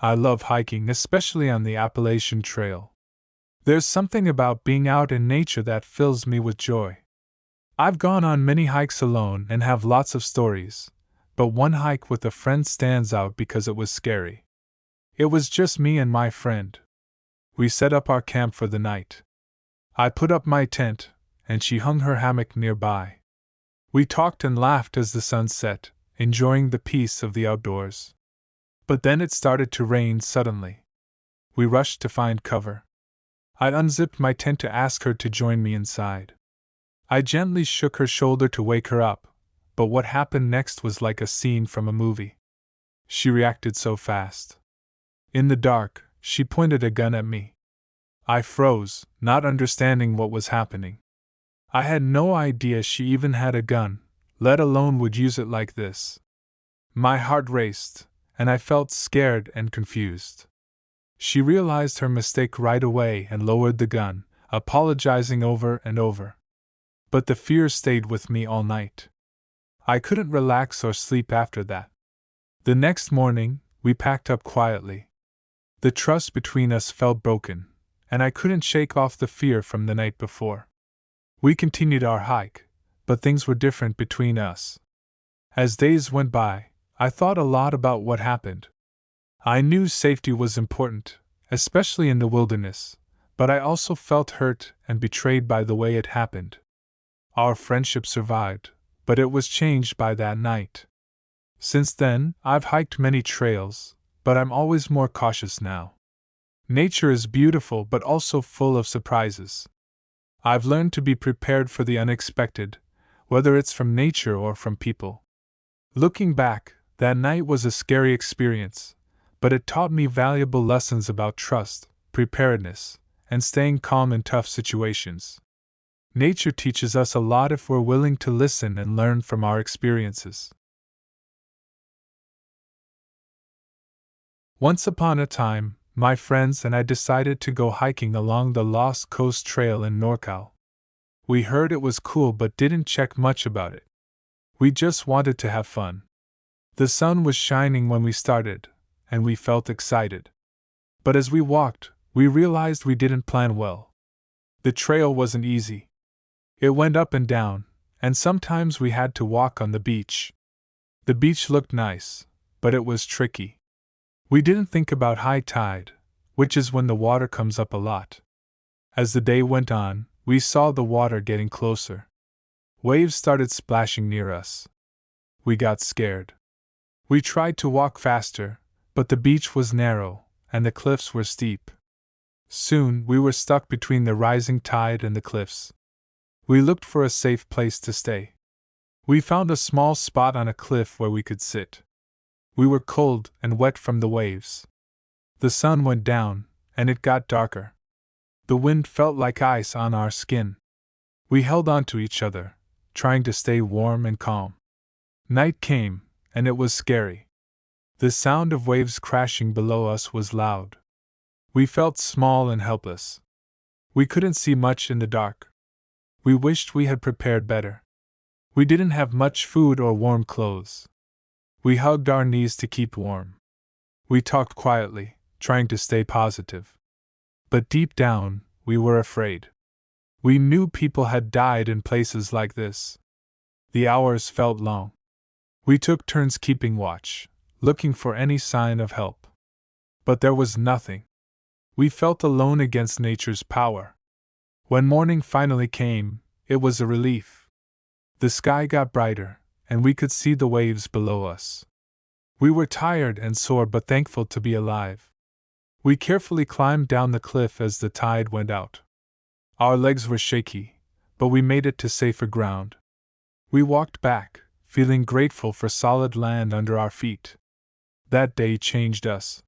I love hiking, especially on the Appalachian Trail. There's something about being out in nature that fills me with joy. I've gone on many hikes alone and have lots of stories, but one hike with a friend stands out because it was scary. It was just me and my friend. We set up our camp for the night. I put up my tent, and she hung her hammock nearby. We talked and laughed as the sun set, enjoying the peace of the outdoors. But then it started to rain suddenly. We rushed to find cover. I unzipped my tent to ask her to join me inside. I gently shook her shoulder to wake her up, but what happened next was like a scene from a movie. She reacted so fast. In the dark, she pointed a gun at me. I froze, not understanding what was happening. I had no idea she even had a gun, let alone would use it like this. My heart raced, and I felt scared and confused. She realized her mistake right away and lowered the gun, apologizing over and over. But the fear stayed with me all night. I couldn't relax or sleep after that. The next morning, we packed up quietly. The trust between us felt broken, and I couldn't shake off the fear from the night before. We continued our hike, but things were different between us. As days went by, I thought a lot about what happened. I knew safety was important, especially in the wilderness, but I also felt hurt and betrayed by the way it happened. Our friendship survived, but it was changed by that night. Since then, I've hiked many trails, but I'm always more cautious now. Nature is beautiful but also full of surprises. I've learned to be prepared for the unexpected, whether it's from nature or from people. Looking back, that night was a scary experience, but it taught me valuable lessons about trust, preparedness, and staying calm in tough situations. Nature teaches us a lot if we're willing to listen and learn from our experiences. Once upon a time, my friends and I decided to go hiking along the Lost Coast Trail in NorCal. We heard it was cool but didn't check much about it. We just wanted to have fun. The sun was shining when we started, and we felt excited. But as we walked, we realized we didn't plan well. The trail wasn't easy. It went up and down, and sometimes we had to walk on the beach. The beach looked nice, but it was tricky. We didn't think about high tide, which is when the water comes up a lot. As the day went on, we saw the water getting closer. Waves started splashing near us. We got scared. We tried to walk faster, but the beach was narrow, and the cliffs were steep. Soon we were stuck between the rising tide and the cliffs. We looked for a safe place to stay. We found a small spot on a cliff where we could sit. We were cold and wet from the waves. The sun went down, and it got darker. The wind felt like ice on our skin. We held on to each other, trying to stay warm and calm. Night came, and it was scary. The sound of waves crashing below us was loud. We felt small and helpless. We couldn't see much in the dark. We wished we had prepared better. We didn't have much food or warm clothes. We hugged our knees to keep warm. We talked quietly, trying to stay positive. But deep down, we were afraid. We knew people had died in places like this. The hours felt long. We took turns keeping watch, looking for any sign of help. But there was nothing. We felt alone against nature's power. When morning finally came, it was a relief. The sky got brighter, and we could see the waves below us. We were tired and sore but thankful to be alive. We carefully climbed down the cliff as the tide went out. Our legs were shaky, but we made it to safer ground. We walked back, feeling grateful for solid land under our feet. That day changed us.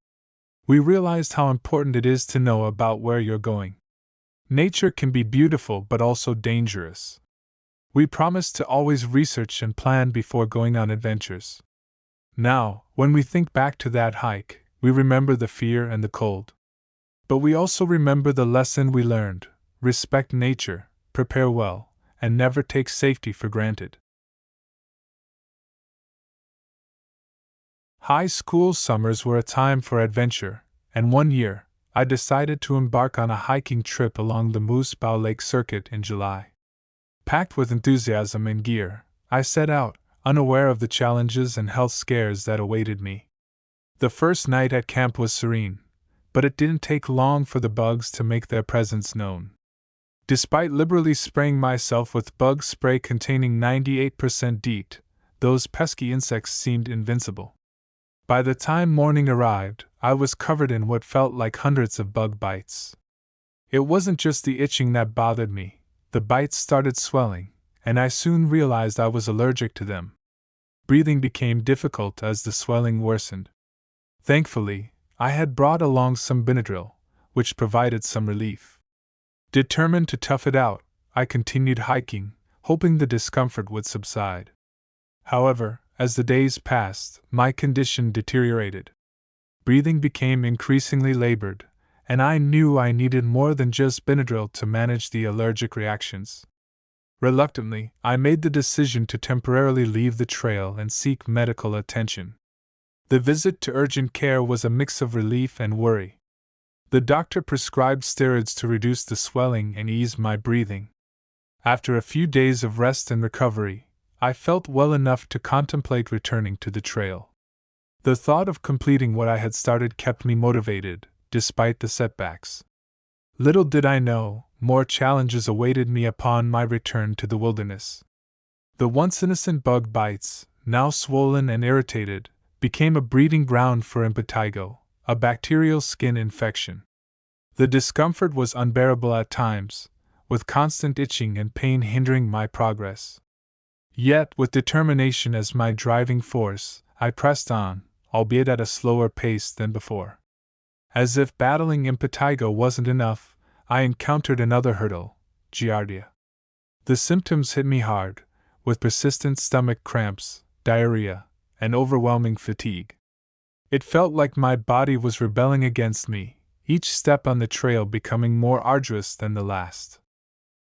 We realized how important it is to know about where you're going. Nature can be beautiful but also dangerous. We promised to always research and plan before going on adventures. Now, when we think back to that hike, we remember the fear and the cold. But we also remember the lesson we learned: respect nature, prepare well, and never take safety for granted. High school summers were a time for adventure, and one year, I decided to embark on a hiking trip along the Moose Bow Lake Circuit in July. Packed with enthusiasm and gear, I set out, unaware of the challenges and health scares that awaited me. The first night at camp was serene, but it didn't take long for the bugs to make their presence known. Despite liberally spraying myself with bug spray containing 98% DEET, those pesky insects seemed invincible. By the time morning arrived, I was covered in what felt like hundreds of bug bites. It wasn't just the itching that bothered me, the bites started swelling, and I soon realized I was allergic to them. Breathing became difficult as the swelling worsened. Thankfully, I had brought along some Benadryl, which provided some relief. Determined to tough it out, I continued hiking, hoping the discomfort would subside. However, as the days passed, my condition deteriorated. Breathing became increasingly labored, and I knew I needed more than just Benadryl to manage the allergic reactions. Reluctantly, I made the decision to temporarily leave the trail and seek medical attention. The visit to urgent care was a mix of relief and worry. The doctor prescribed steroids to reduce the swelling and ease my breathing. After a few days of rest and recovery, I felt well enough to contemplate returning to the trail. The thought of completing what I had started kept me motivated, despite the setbacks. Little did I know, more challenges awaited me upon my return to the wilderness. The once innocent bug bites, now swollen and irritated, became a breeding ground for impetigo, a bacterial skin infection. The discomfort was unbearable at times, with constant itching and pain hindering my progress. Yet, with determination as my driving force, I pressed on, albeit at a slower pace than before. As if battling impetigo wasn't enough, I encountered another hurdle: giardia. The symptoms hit me hard, with persistent stomach cramps, diarrhea, and overwhelming fatigue. It felt like my body was rebelling against me, each step on the trail becoming more arduous than the last.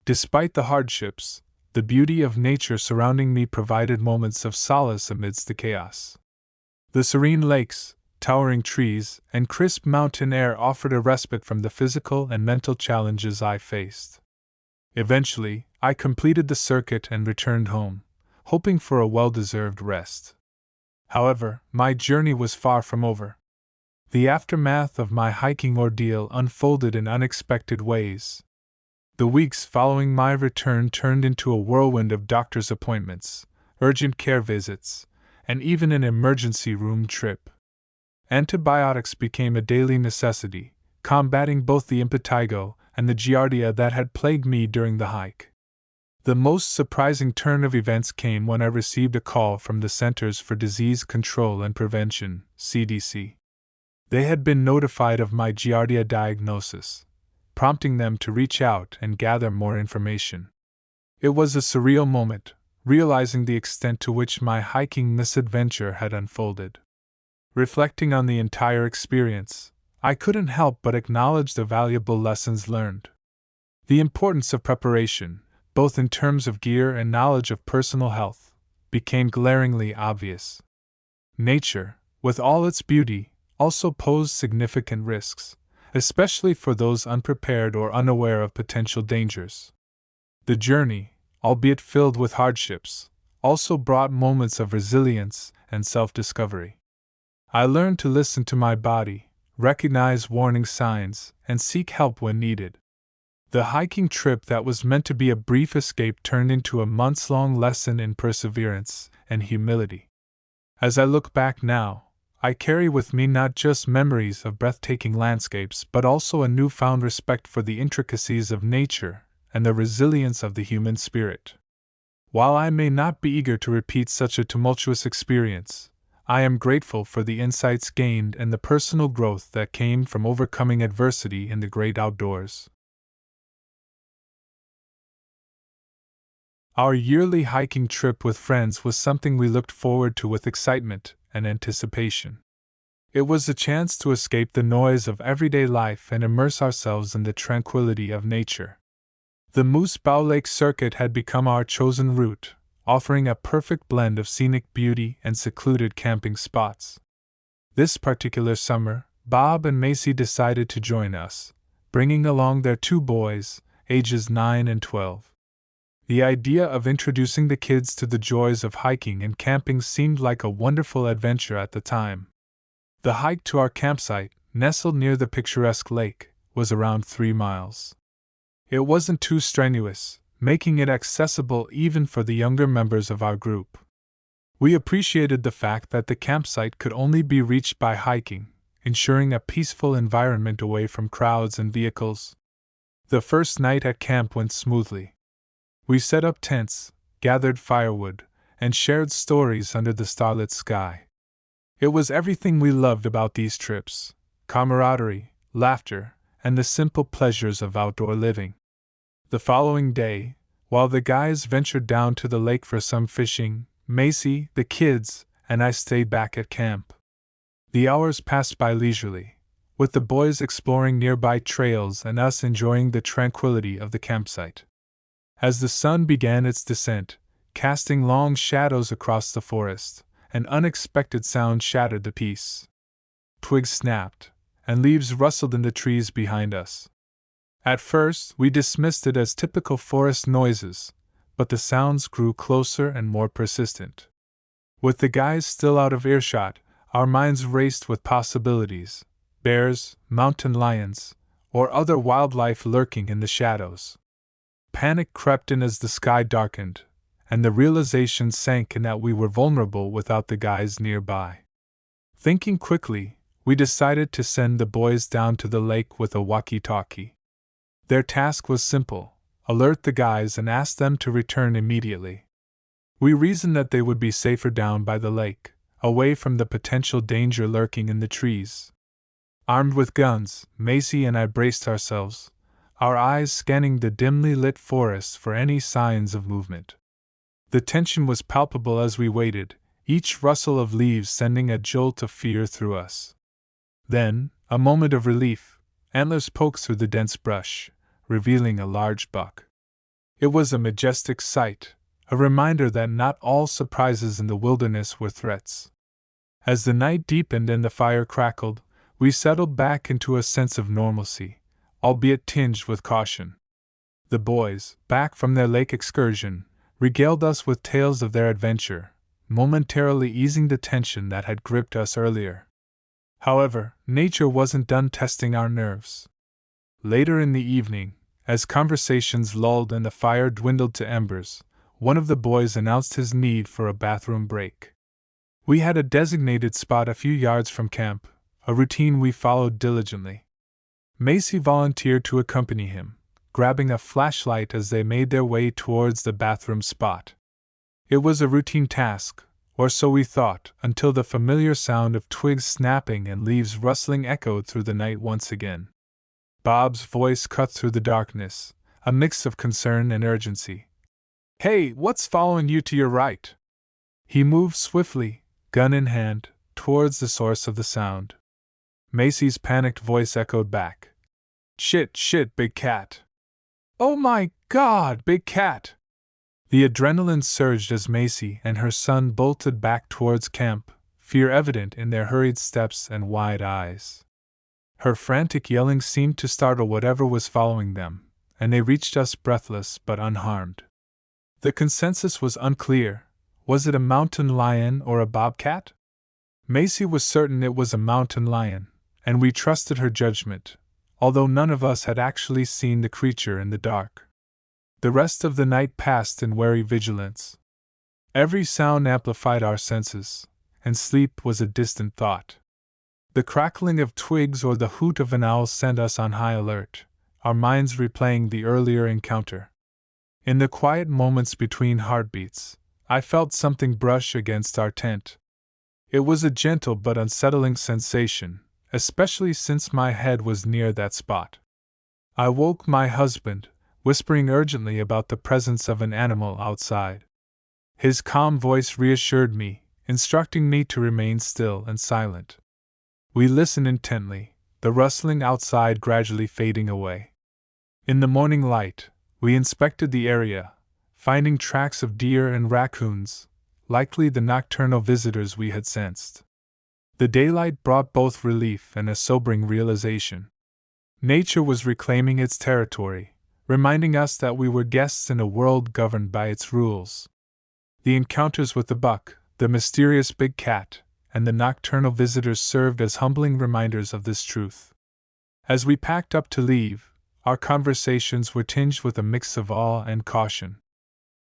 Despite the hardships, the beauty of nature surrounding me provided moments of solace amidst the chaos. The serene lakes, towering trees, and crisp mountain air offered a respite from the physical and mental challenges I faced. Eventually, I completed the circuit and returned home, hoping for a well-deserved rest. However, my journey was far from over. The aftermath of my hiking ordeal unfolded in unexpected ways. The weeks following my return turned into a whirlwind of doctor's appointments, urgent care visits, and even an emergency room trip. Antibiotics became a daily necessity, combating both the impetigo and the giardia that had plagued me during the hike. The most surprising turn of events came when I received a call from the Centers for Disease Control and Prevention, CDC. They had been notified of my giardia diagnosis, prompting them to reach out and gather more information. It was a surreal moment, realizing the extent to which my hiking misadventure had unfolded. Reflecting on the entire experience, I couldn't help but acknowledge the valuable lessons learned. The importance of preparation, both in terms of gear and knowledge of personal health, became glaringly obvious. Nature, with all its beauty, also posed significant risks, especially for those unprepared or unaware of potential dangers. The journey, albeit filled with hardships, also brought moments of resilience and self-discovery. I learned to listen to my body, recognize warning signs, and seek help when needed. The hiking trip that was meant to be a brief escape turned into a months-long lesson in perseverance and humility. As I look back now, I carry with me not just memories of breathtaking landscapes but also a newfound respect for the intricacies of nature and the resilience of the human spirit. While I may not be eager to repeat such a tumultuous experience, I am grateful for the insights gained and the personal growth that came from overcoming adversity in the great outdoors. Our yearly hiking trip with friends was something we looked forward to with excitement and anticipation. It was a chance to escape the noise of everyday life and immerse ourselves in the tranquility of nature. The Moose Bow Lake Circuit had become our chosen route, offering a perfect blend of scenic beauty and secluded camping spots. This particular summer, Bob and Macy decided to join us, bringing along their 2 boys, ages 9 and 12. The idea of introducing the kids to the joys of hiking and camping seemed like a wonderful adventure at the time. The hike to our campsite, nestled near the picturesque lake, was around 3 miles. It wasn't too strenuous, making it accessible even for the younger members of our group. We appreciated the fact that the campsite could only be reached by hiking, ensuring a peaceful environment away from crowds and vehicles. The first night at camp went smoothly. We set up tents, gathered firewood, and shared stories under the starlit sky. It was everything we loved about these trips: camaraderie, laughter, and the simple pleasures of outdoor living. The following day, while the guys ventured down to the lake for some fishing, Macy, the kids, and I stayed back at camp. The hours passed by leisurely, with the boys exploring nearby trails and us enjoying the tranquility of the campsite. As the sun began its descent, casting long shadows across the forest, an unexpected sound shattered the peace. Twigs snapped, and leaves rustled in the trees behind us. At first, we dismissed it as typical forest noises, but the sounds grew closer and more persistent. With the guys still out of earshot, our minds raced with possibilities: bears, mountain lions, or other wildlife lurking in the shadows. Panic crept in as the sky darkened, and the realization sank in that we were vulnerable without the guys nearby. Thinking quickly, we decided to send the boys down to the lake with a walkie-talkie. Their task was simple: alert the guys and ask them to return immediately. We reasoned that they would be safer down by the lake, away from the potential danger lurking in the trees. Armed with guns, Macy and I braced ourselves, our eyes scanning the dimly lit forest for any signs of movement. The tension was palpable as we waited, each rustle of leaves sending a jolt of fear through us. Then, a moment of relief, antlers poked through the dense brush, revealing a large buck. It was a majestic sight, a reminder that not all surprises in the wilderness were threats. As the night deepened and the fire crackled, we settled back into a sense of normalcy, albeit tinged with caution. The boys, back from their lake excursion, regaled us with tales of their adventure, momentarily easing the tension that had gripped us earlier. However, nature wasn't done testing our nerves. Later in the evening, as conversations lulled and the fire dwindled to embers, one of the boys announced his need for a bathroom break. We had a designated spot a few yards from camp, a routine we followed diligently. Macy volunteered to accompany him, grabbing a flashlight as they made their way towards the bathroom spot. It was a routine task, or so we thought, until the familiar sound of twigs snapping and leaves rustling echoed through the night once again. Bob's voice cut through the darkness, a mix of concern and urgency. "Hey, what's following you to your right?" He moved swiftly, gun in hand, towards the source of the sound. Macy's panicked voice echoed back. Shit, big cat." "Oh my God, big cat!" The adrenaline surged as Macy and her son bolted back towards camp, fear evident in their hurried steps and wide eyes. Her frantic yelling seemed to startle whatever was following them, and they reached us breathless but unharmed. The consensus was unclear. Was it a mountain lion or a bobcat? Macy was certain it was a mountain lion, and we trusted her judgment, although none of us had actually seen the creature in the dark. The rest of the night passed in wary vigilance. Every sound amplified our senses, and sleep was a distant thought. The crackling of twigs or the hoot of an owl sent us on high alert, our minds replaying the earlier encounter. In the quiet moments between heartbeats, I felt something brush against our tent. It was a gentle but unsettling sensation, especially since my head was near that spot. I woke my husband, whispering urgently about the presence of an animal outside. His calm voice reassured me, instructing me to remain still and silent. We listened intently, the rustling outside gradually fading away. In the morning light, we inspected the area, finding tracks of deer and raccoons, likely the nocturnal visitors we had sensed. The daylight brought both relief and a sobering realization. Nature was reclaiming its territory, reminding us that we were guests in a world governed by its rules. The encounters with the buck, the mysterious big cat, and the nocturnal visitors served as humbling reminders of this truth. As we packed up to leave, our conversations were tinged with a mix of awe and caution.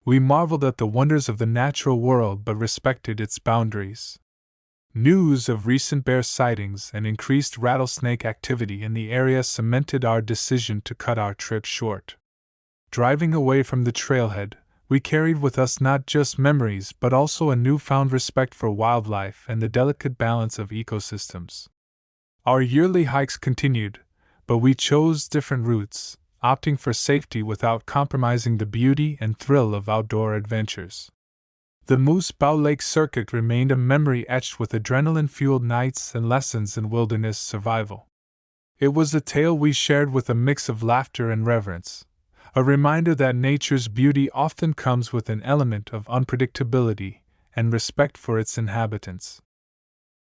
We marveled at the wonders of the natural world but respected its boundaries. News of recent bear sightings and increased rattlesnake activity in the area cemented our decision to cut our trip short. Driving away from the trailhead, we carried with us not just memories but also a newfound respect for wildlife and the delicate balance of ecosystems. Our yearly hikes continued, but we chose different routes, opting for safety without compromising the beauty and thrill of outdoor adventures. The Moose Bow Lake circuit remained a memory etched with adrenaline-fueled nights and lessons in wilderness survival. It was a tale we shared with a mix of laughter and reverence, a reminder that nature's beauty often comes with an element of unpredictability and respect for its inhabitants.